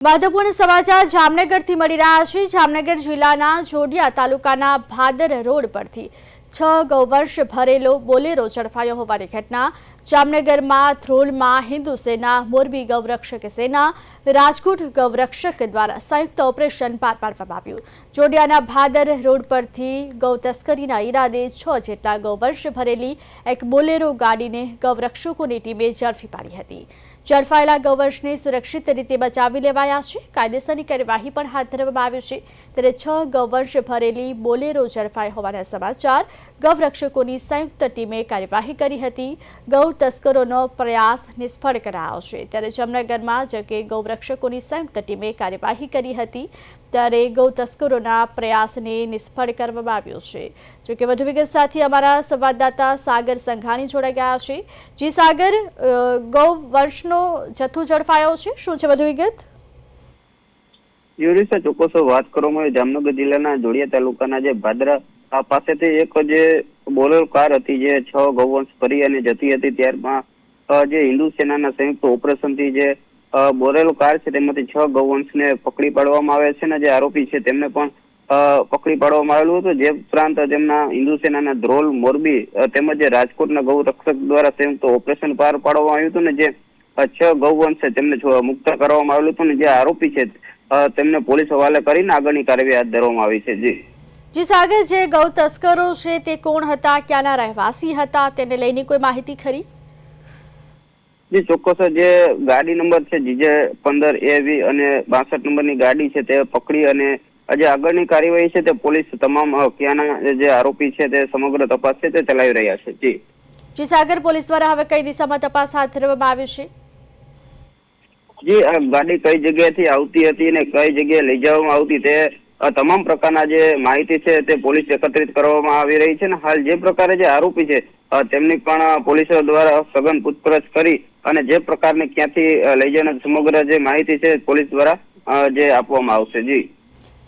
મહત્વપૂર્ણ સમાચાર જામનગરથી મળી રહ્યા છે। જામનગર જિલ્લાના જોડિયા તાલુકાના ભાદર રોડ પરથી 6 ગૌવંશ ભરેલો બોલેરો ઝડપાયો હોવાની ઘટના જામનગરમાં ધ્રોલમાં હિન્દુ સેના, મોરબી ગૌરક્ષક સેના, રાજકોટ ગૌરક્ષક દ્વારા સંયુક્ત ઓપરેશન પાર પાડવામાં આવ્યું। જોડિયાના ભાદર રોડ પરથી ગૌ તસ્કરીના ઈરાદે 6 જેટલા ગૌવંશ ભરેલી એક બોલેરો ગાડીને ગૌરક્ષકોની ટીમે ઝડપી પાડી હતી। ઝડપાયેલા ગૌવંશને સુરક્ષિત રીતે બચાવી લેવાયા છે। કાયદેસરની કાર્યવાહી પણ હાથ ધરવામાં આવી છે। ત્યારે 6 ગૌવંશ ભરેલી બોલેરો ઝડપાઈ હોવાના સમાચાર ગૌરક્ષકોની સંયુક્ત ટીમે કાર્યવાહી કરી હતી। ગૌ તસ્કરોનો પ્રયાસ નિષ્ફળ કરાયો છે। ત્યારે જામનગરમાં જકે ગૌરક્ષકોની સંયુક્ત ટીમે કાર્યવાહી કરી હતી ત્યારે ગૌ તસ્કરોના પ્રયાસને નિષ્ફળ કરવામાં આવ્યો છે। જોકે વધુ વિગત સાથે અમારા સંવાદદાતા સાગર સંઘાણી જોડાઈ ગયા છે। જી સાગર, ગૌવંશનો જથ્થો ઝડપાયો છે, શું છે વધુ વિગત? યુરિસા, ચોક્કસ વાત કરવામાં આવે જામનગર જિલ્લાના જોડિયા તાલુકાના જે ભાદરા પાસેથી એક જે બોલેરો કાર હતી જે 6 ગૌવંશ ભરી અને જતી હતી, ત્યારમાં જે હિન્દુ સેનાના સંયુક્ત ઓપરેશનથી જે બોલેરો કાર છે તેમાંથી 6 ગૌવંશને પકડી પાડવામાં આવે છે અને જે આરોપી છે તેમને પણ પકડી પાડવામાં આવેલું હતું। જે ઉપરાંત તેમના હિન્દુ સેનાના ધ્રોલ, મોરબી તેમજ રાજકોટના ગૌરક્ષક દ્વારા સંયુક્ત ઓપરેશન પાર પાડવામાં આવ્યું હતું ને જે 6 ગૌવંશ છે તેમને મુક્ત કરવામાં આવેલું હતું ને જે આરોપી છે તેમને પોલીસ હવાલે કરીને આગળની કાર્યવાહી હાથ ધરવામાં આવી છે। જી સાગર, જે ગૌ તસ્કરો છે તે કોણ હતા, ક્યાંના રહેવાસી હતા, તેને લઈને કોઈ માહિતી ખરી? જી ચોક્કસ, જે ગાડી નંબર છે GJ15AV અને 62 નંબરની ગાડી છે તે પકડી અને જે આગળની કાર્યવાહી છે તે પોલીસ તમામ ક્યાંના જે આરોપી છે તે સમગ્ર તપાસ છે તે ચલાવી રહ્યા છે। જી સાગર, પોલીસ દ્વારા હવે કઈ દિશામાં તપાસ હાથ ધરવામાં આવી છે? જી, આ ગાડી કઈ જગ્યાએથી આવતી હતી અને કઈ જગ્યાએ લઈ જવામાં આવતી તે તમામ પ્રકારના જે માહિતી છે તે પોલીસ એકત્રિત કરવામાં આવી રહી છે અને હાલ જે પ્રકારે જે આરોપી છે તેમની પણ પોલીસ દ્વારા સઘન પૂછપરછ કરી અને જે પ્રકારની ક્યાંથી લઈ જવાના સમગ્ર જે માહિતી છે પોલીસ દ્વારા જે આપવામાં આવશે।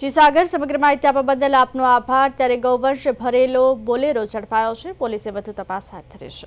જી સાગર, સમગ્ર માહિતી આપવા બદલ આપનો આભાર। ત્યારે ગૌવંશ ભરેલો બોલેરો ઝડપાયો છે, પોલીસે વધુ તપાસ હાથ ધરી છે।